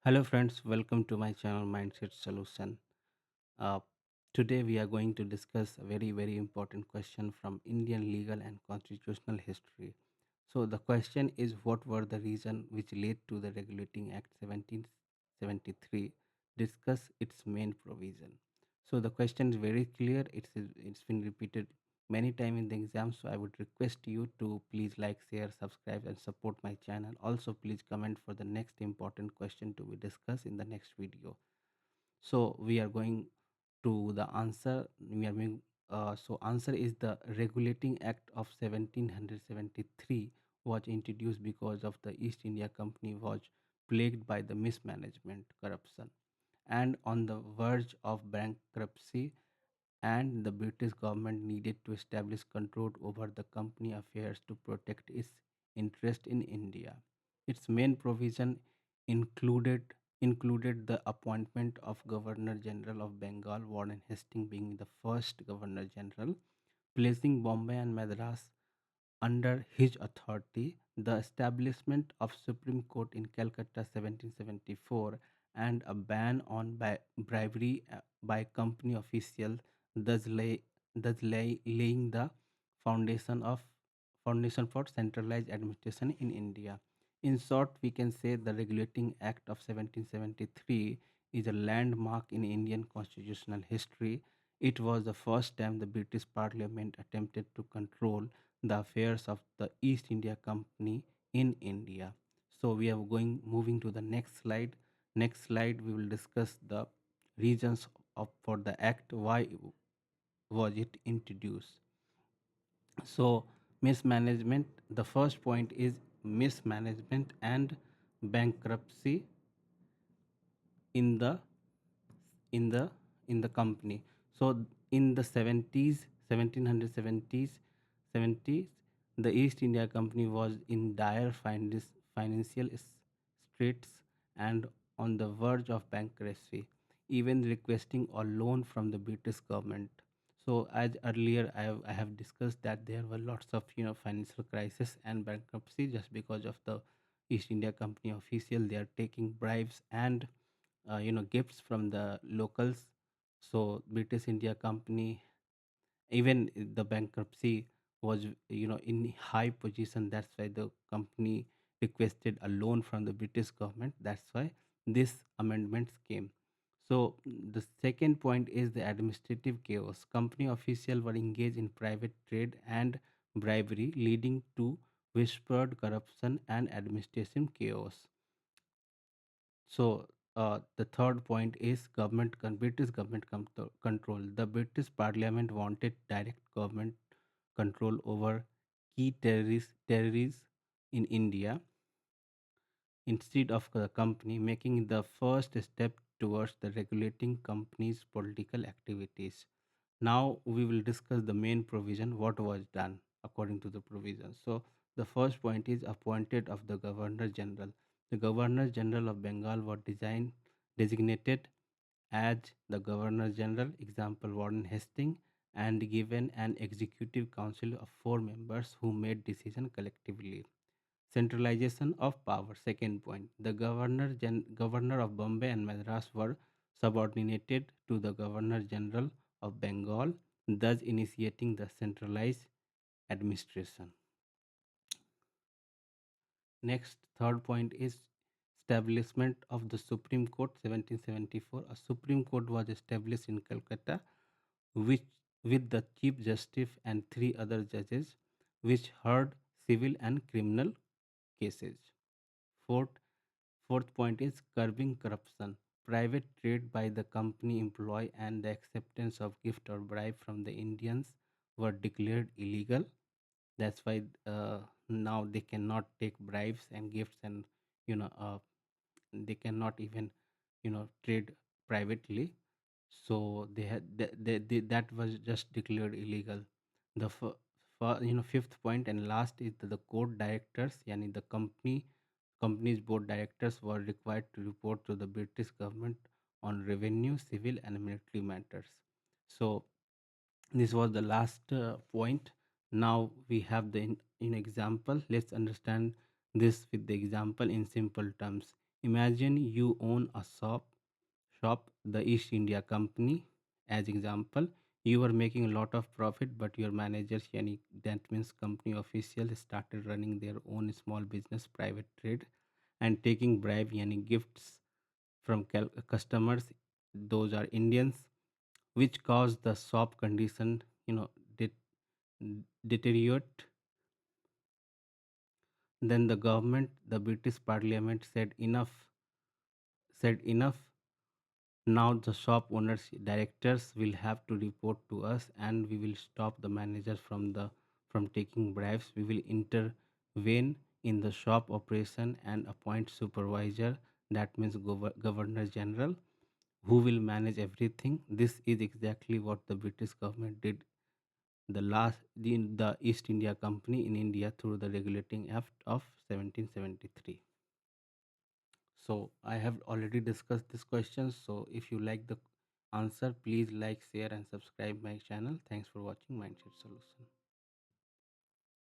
Hello, friends. Welcome to my channel Mindset Solution. Uh, Today, we are going to discuss a very important question from Indian legal and constitutional history. So, the question is, what were the reasons which led to the Regulating Act 1773? Discuss its main provision. So, the question is very clear. It's been repeated many times in the exam. So, I would request you to please like, share, subscribe, and support my channel. Also, please comment for the next important question to be discussed in the next video. So we are going to the answer. We are going. So answer is the Regulating Act of 1773 was introduced because of the East India Company was plagued by the mismanagement, corruption, and on the verge of bankruptcy, and the British government needed to establish control over the company affairs to protect its interest in India. Its main provision included included the appointment of Governor General of Bengal, Warren Hastings being the first Governor General, placing Bombay and Madras under his authority, the establishment of Supreme Court in Calcutta 1774, and a ban on bribery by company officials, thus, laying the foundation of foundation for centralized administration in India. In short, we can say the Regulating Act of 1773 is a landmark in Indian constitutional history. It was the first time the British Parliament attempted to control the affairs of the East India Company in India. So we are going moving to the next slide. Next slide we will discuss the reasons for the act, why was it introduced. So mismanagement, the first point is mismanagement and bankruptcy in the in the in the company. So in the 70s, 1770s, 70s, the East India Company was in dire financial straits and on the verge of bankruptcy, even requesting a loan from the British government. So as earlier I have discussed that there were lots of financial crisis and bankruptcy just because of the East India Company official. They are taking bribes and gifts from the locals. So British India Company, even the bankruptcy was in high position. That's why the company requested a loan from the British government. That's why this amendments came. So the second point is the administrative chaos. Company officials were engaged in private trade and bribery, leading to whispered corruption and administration chaos. So the third point is British government control. The British Parliament wanted direct government control over key territories in India instead of the company, making it the first step towards the regulating companies' political activities. Now we will discuss the main provision, what was done according to the provision. So the first point is appointed of the Governor General. The Governor General of Bengal was designated as the Governor General, example Warren Hastings, and given an executive council of four members who made decision collectively. Centralization of power. Second point, the Governor of Bombay and Madras were subordinated to the Governor General of Bengal, thus initiating the centralized administration. Next, third point is establishment of the Supreme Court 1774. A Supreme Court was established in Calcutta, which with the Chief Justice and three other judges, which heard civil and criminal cases. Fourth, Fourth point is curbing corruption. Private trade by the company employee and the acceptance of gift or bribe from the Indians were declared illegal. That's why now they cannot take bribes and gifts, and you know uh, they cannot even trade privately. So that was just declared illegal. The fifth point and last is the court directors, yani the company's board directors were required to report to the British government on revenue, civil and military matters. So this was the last point. Now we have the in example. Let's understand this with the example in simple terms. Imagine you own a shop, the East India Company, as example. You were making a lot of profit, but your managers, yani that means company officials, started running their own small business, private trade, and taking bribe, yani gifts from customers. Those are Indians, which caused the shop condition, det- deteriorate. Then the government, the British Parliament said enough. Now the shop owners directors will have to report to us, and we will stop the managers from taking bribes. We will intervene in the shop operation and appoint supervisor, that means governor general, who will manage everything. This is exactly what the British government did the East India Company in India through the Regulating Act of 1773. So I have already discussed this question. So if you like the answer, please like, share, and subscribe my channel. Thanks for watching Mindset Solution.